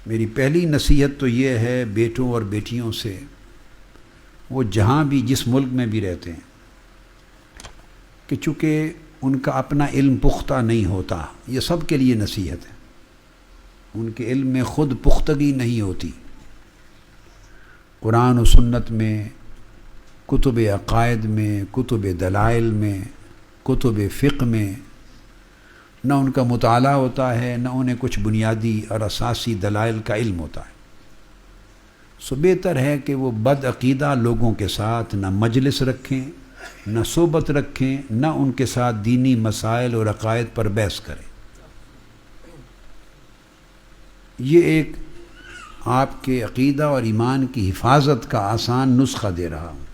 میری پہلی نصیحت تو یہ ہے بیٹوں اور بیٹیوں سے، وہ جہاں بھی جس ملک میں بھی رہتے ہیں، کہ چونکہ ان کا اپنا علم پختہ نہیں ہوتا، یہ سب کے لیے نصیحت ہے، ان کے علم میں خود پختگی نہیں ہوتی، قرآن و سنت میں، کتب عقائد میں، کتب دلائل میں، کتب فقہ میں نہ ان کا مطالعہ ہوتا ہے، نہ انہیں کچھ بنیادی اور اساسی دلائل کا علم ہوتا ہے۔ سو بہتر ہے کہ وہ بد عقیدہ لوگوں کے ساتھ نہ مجلس رکھیں، نہ صحبت رکھیں، نہ ان کے ساتھ دینی مسائل اور عقائد پر بحث کریں۔ یہ ایک آپ کے عقیدہ اور ایمان کی حفاظت کا آسان نسخہ دے رہا ہوں۔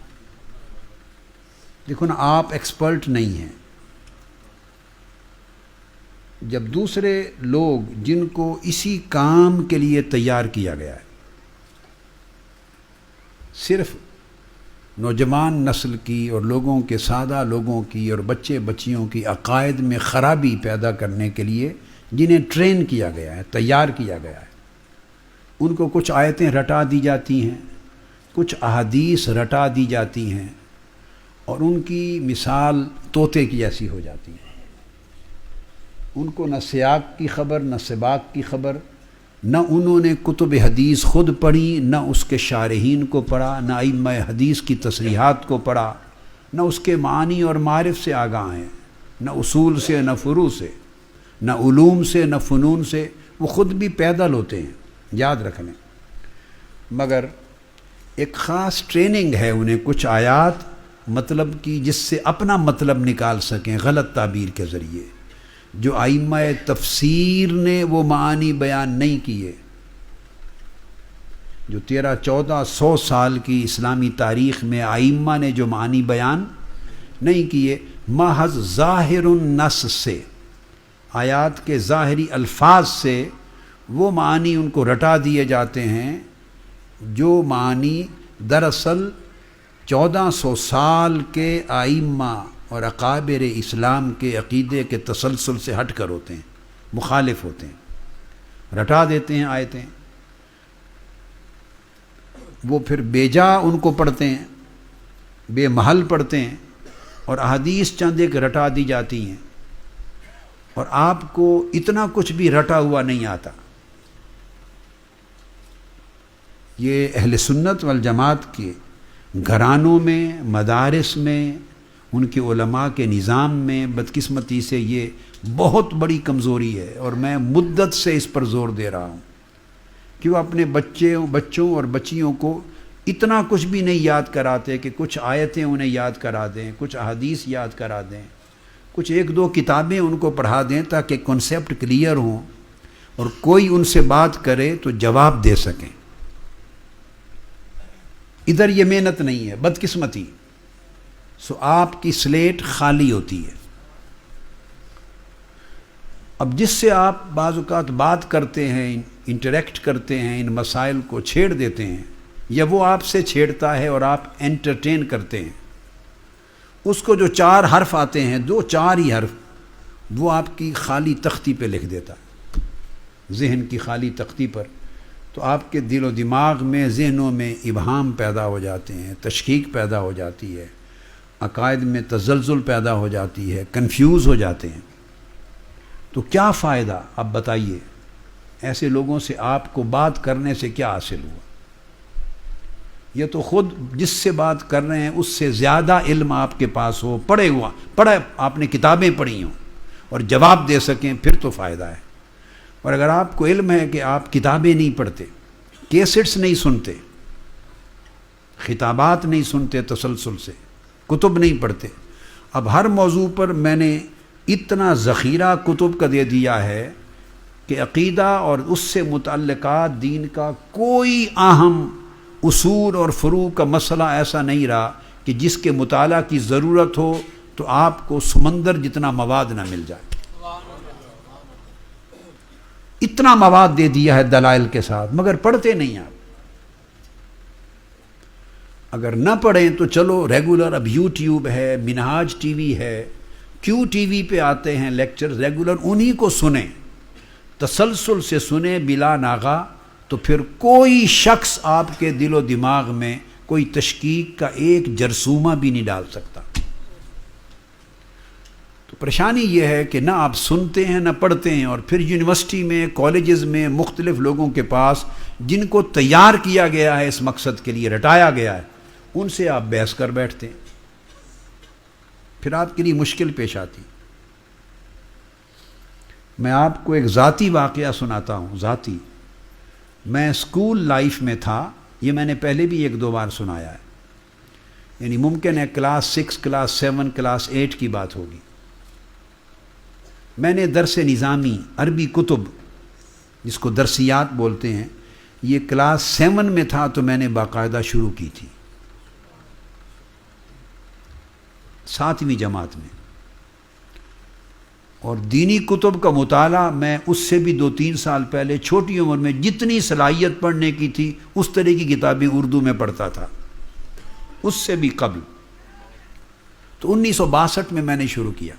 دیکھو نا، آپ ایکسپرٹ نہیں ہیں، جب دوسرے لوگ جن کو اسی کام کے لیے تیار کیا گیا ہے، صرف نوجوان نسل کی اور لوگوں کے سادہ لوگوں کی اور بچے بچیوں کی عقائد میں خرابی پیدا کرنے کے لیے جنہیں ٹرین کیا گیا ہے، تیار کیا گیا ہے، ان کو کچھ آیتیں رٹا دی جاتی ہیں، کچھ احادیث رٹا دی جاتی ہیں، اور ان کی مثال طوطے کی ایسی ہو جاتی ہے۔ ان کو نہ سیاق کی خبر، نہ سباق کی خبر، نہ انہوں نے کتب حدیث خود پڑھی، نہ اس کے شارحین کو پڑھا، نہ ائمہ حدیث کی تصریحات کو پڑھا، نہ اس کے معانی اور معارف سے آگاہ ہیں، نہ اصول سے، نہ فروع سے، نہ علوم سے، نہ فنون سے، وہ خود بھی پیدل ہوتے ہیں، یاد رکھ لیں، مگر ایک خاص ٹریننگ ہے انہیں کچھ آیات مطلب کی جس سے اپنا مطلب نکال سکیں غلط تعبیر کے ذریعے، جو ائمہ تفسیر نے وہ معانی بیان نہیں کیے، جو 1300-1400 سال کی اسلامی تاریخ میں ائمہ نے جو معانی بیان نہیں کیے، محض ظاہر النص سے، آیات کے ظاہری الفاظ سے وہ معانی ان کو رٹا دیے جاتے ہیں، جو معانی دراصل 1400 سال کے ائمہ اور اکابر اسلام کے عقیدے کے تسلسل سے ہٹ کر ہوتے ہیں، مخالف ہوتے ہیں، رٹا دیتے ہیں آیتیں، وہ پھر بے جا ان کو پڑھتے ہیں، بے محل پڑھتے ہیں، اور احادیث چند ایک رٹا دی جاتی ہیں، اور آپ کو اتنا کچھ بھی رٹا ہوا نہیں آتا۔ یہ اہل سنت والجماعت کے گھرانوں میں، مدارس میں، ان کے علماء کے نظام میں بدقسمتی سے یہ بہت بڑی کمزوری ہے، اور میں مدت سے اس پر زور دے رہا ہوں کہ وہ اپنے بچوں اور بچیوں کو اتنا کچھ بھی نہیں یاد کراتے کہ کچھ آیتیں انہیں یاد کرا دیں، کچھ احادیث یاد کرا دیں، کچھ 1-2 کتابیں ان کو پڑھا دیں تاکہ کنسیپٹ کلیئر ہوں، اور کوئی ان سے بات کرے تو جواب دے سکیں۔ ادھر یہ محنت نہیں ہے، بدقسمتی، سو آپ کی سلیٹ خالی ہوتی ہے۔ اب جس سے آپ بعض اوقات بات کرتے ہیں، انٹریکٹ کرتے ہیں، ان مسائل کو چھیڑ دیتے ہیں، یا وہ آپ سے چھیڑتا ہے اور آپ انٹرٹین کرتے ہیں، اس کو جو 4 حرف آتے ہیں، 2-4 ہی حرف، وہ آپ کی خالی تختی پہ لکھ دیتا ہے، ذہن کی خالی تختی پر، تو آپ کے دل و دماغ میں، ذہنوں میں ابہام پیدا ہو جاتے ہیں، تشکیک پیدا ہو جاتی ہے، عقائد میں تزلزل پیدا ہو جاتی ہے، کنفیوز ہو جاتے ہیں۔ تو کیا فائدہ؟ اب بتائیے، ایسے لوگوں سے آپ کو بات کرنے سے کیا حاصل ہوا؟ یہ تو خود جس سے بات کر رہے ہیں اس سے زیادہ علم آپ کے پاس ہو، پڑھے آپ نے کتابیں پڑھی ہوں اور جواب دے سکیں، پھر تو فائدہ ہے۔ اور اگر آپ کو علم ہے کہ آپ کتابیں نہیں پڑھتے، کیسٹس نہیں سنتے، خطابات نہیں سنتے تسلسل سے، کتب نہیں پڑھتے، اب ہر موضوع پر میں نے اتنا ذخیرہ کتب کا دے دیا ہے کہ عقیدہ اور اس سے متعلقات دین کا کوئی اہم اصول اور فروع کا مسئلہ ایسا نہیں رہا کہ جس کے مطالعہ کی ضرورت ہو تو آپ کو سمندر جتنا مواد نہ مل جائے۔ اتنا مواد دے دیا ہے دلائل کے ساتھ، مگر پڑھتے نہیں آپ۔ اگر نہ پڑھیں تو چلو ریگولر، اب یوٹیوب ہے، منہاج ٹی وی ہے، کیوں ٹی وی پہ آتے ہیں لیکچر، ریگولر انہی کو سنیں، تسلسل سے سنیں بلا ناغہ، تو پھر کوئی شخص آپ کے دل و دماغ میں کوئی تشکیک کا ایک جرثومہ بھی نہیں ڈال سکتا۔ تو پریشانی یہ ہے کہ نہ آپ سنتے ہیں نہ پڑھتے ہیں، اور پھر یونیورسٹی میں، کالجز میں مختلف لوگوں کے پاس جن کو تیار کیا گیا ہے اس مقصد کے لیے، رٹایا گیا ہے، ان سے آپ بحث کر بیٹھتے ہیں، پھر آپ کے لیے مشکل پیش آتی۔ میں آپ کو ایک ذاتی واقعہ سناتا ہوں، ذاتی۔ میں اسکول لائف میں تھا، یہ میں نے پہلے بھی ایک دو بار سنایا ہے، یعنی ممکن ہے کلاس 6 کلاس 7 کلاس 8 کی بات ہوگی۔ میں نے درس نظامی عربی کتب، جس کو درسیات بولتے ہیں، یہ کلاس 7 میں تھا تو میں نے باقاعدہ شروع کی تھی، 7ویں جماعت میں۔ اور دینی کتب کا مطالعہ میں اس سے بھی 2-3 سال پہلے چھوٹی عمر میں جتنی صلاحیت پڑھنے کی تھی اس طرح کی کتابیں اردو میں پڑھتا تھا، اس سے بھی قبل۔ تو 1962 میں نے شروع کیا۔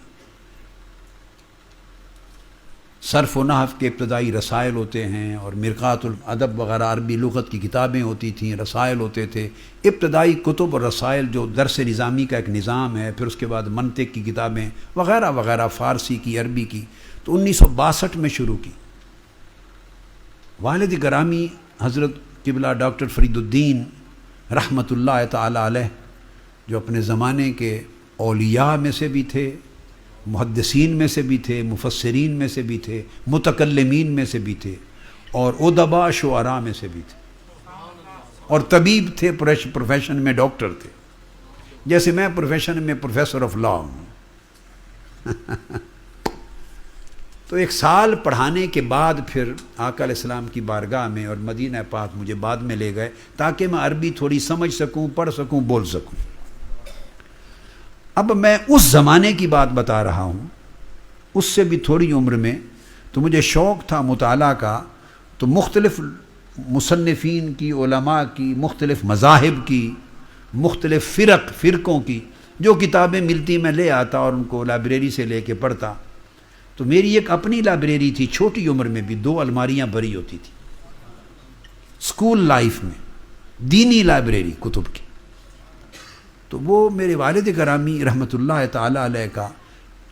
صرف و نحو کے ابتدائی رسائل ہوتے ہیں، اور مرقات الادب وغیرہ عربی لغت کی کتابیں ہوتی تھیں، رسائل ہوتے تھے، ابتدائی کتب اور رسائل جو درس نظامی کا ایک نظام ہے، پھر اس کے بعد منطق کی کتابیں وغیرہ وغیرہ، فارسی کی، عربی کی۔ تو 1962 میں شروع کی۔ والد گرامی حضرت قبلہ ڈاکٹر فرید الدین رحمۃ اللہ تعالی علیہ، جو اپنے زمانے کے اولیاء میں سے بھی تھے، محدثین میں سے بھی تھے، مفسرین میں سے بھی تھے، متکلمین میں سے بھی تھے، اور ادباء شعراء میں سے بھی تھے، اور طبیب تھے، پروفیشن میں ڈاکٹر تھے، جیسے میں پروفیشن میں پروفیسر آف لا ہوں۔ تو 1 سال پڑھانے کے بعد پھر آقا علیہ السلام کی بارگاہ میں اور مدینہ پاک مجھے بعد میں لے گئے تاکہ میں عربی تھوڑی سمجھ سکوں، پڑھ سکوں، بول سکوں۔ اب میں اس زمانے کی بات بتا رہا ہوں، اس سے بھی تھوڑی عمر میں، تو مجھے شوق تھا مطالعہ کا، تو مختلف مصنفین کی، علماء کی، مختلف مذاہب کی، مختلف فرقوں کی جو کتابیں ملتی میں لے آتا اور ان کو لائبریری سے لے کے پڑھتا۔ تو میری ایک اپنی لائبریری تھی، چھوٹی عمر میں بھی 2 الماریاں بھری ہوتی تھی، اسکول لائف میں دینی لائبریری کتب کی۔ تو وہ میرے والد گرامی رحمۃ اللہ تعالی علیہ کا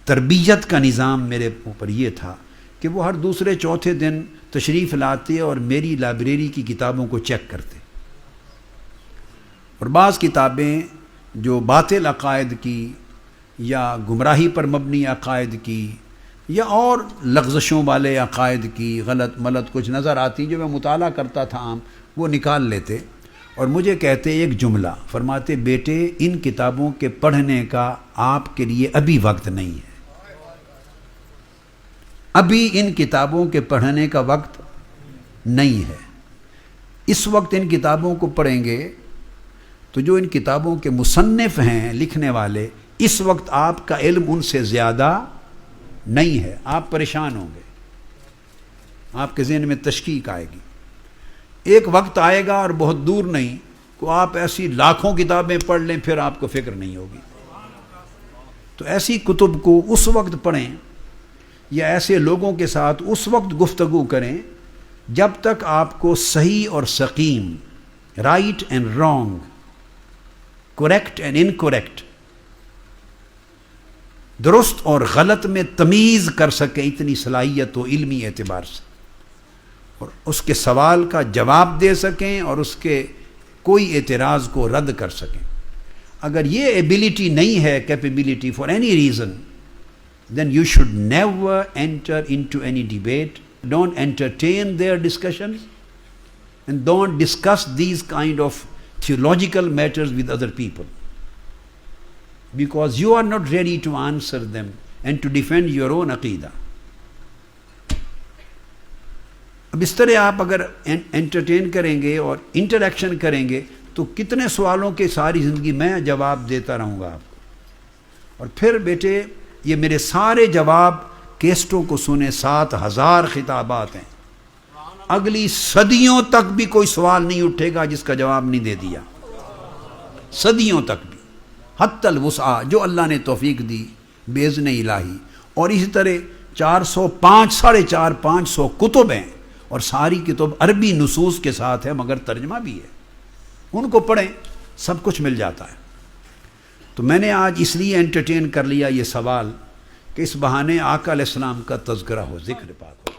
تربیت کا نظام میرے اوپر یہ تھا کہ وہ ہر دوسرے چوتھے دن تشریف لاتے اور میری لائبریری کی کتابوں کو چیک کرتے، اور بعض کتابیں جو باطل عقائد کی یا گمراہی پر مبنی عقائد کی یا اور لغزشوں والے عقائد کی غلط ملت کچھ نظر آتی جو میں مطالعہ کرتا تھا عام، وہ نکال لیتے اور مجھے کہتے ایک جملہ، فرماتے بیٹے ان کتابوں کے پڑھنے کا آپ کے لیے ابھی وقت نہیں ہے، ابھی ان کتابوں کے پڑھنے کا وقت نہیں ہے۔ اس وقت ان کتابوں کو پڑھیں گے تو جو ان کتابوں کے مصنف ہیں، لکھنے والے، اس وقت آپ کا علم ان سے زیادہ نہیں ہے، آپ پریشان ہوں گے، آپ کے ذہن میں تشکیک آئے گی۔ ایک وقت آئے گا اور بہت دور نہیں کہ آپ ایسی لاکھوں کتابیں پڑھ لیں، پھر آپ کو فکر نہیں ہوگی۔ تو ایسی کتب کو اس وقت پڑھیں یا ایسے لوگوں کے ساتھ اس وقت گفتگو کریں جب تک آپ کو صحیح اور سقیم، right and wrong, correct and incorrect, درست اور غلط میں تمیز کر سکیں، اتنی صلاحیت و علمی اعتبار سے، اور اس کے سوال کا جواب دے سکیں اور اس کے کوئی اعتراض کو رد کر سکیں۔ اگر یہ ایبلٹی نہیں ہے، capability for any reason, then you should never enter into any debate, don't entertain their discussions, and don't discuss these kind of theological matters with other people, because you are not ready to answer them and to defend your own aqidah. اب اس طرح آپ اگر entertain کریں گے اور interaction کریں گے تو کتنے سوالوں کے ساری زندگی میں جواب دیتا رہوں گا آپ کو۔ اور پھر بیٹے یہ میرے سارے جواب کیسٹوں کو سنے، 7000 خطابات ہیں، اگلی صدیوں تک بھی کوئی سوال نہیں اٹھے گا جس کا جواب نہیں دے دیا، صدیوں تک بھی، حتی الوسع جو اللہ نے توفیق دی باذن الہی۔ اور اسی طرح 405 550 کتب ہیں، اور ساری کتب عربی نصوص کے ساتھ ہے مگر ترجمہ بھی ہے، ان کو پڑھیں، سب کچھ مل جاتا ہے۔ تو میں نے آج اس لیے انٹرٹین کر لیا یہ سوال کہ اس بہانے آقا علیہ السلام کا تذکرہ ہو، ذکر پاک ہو۔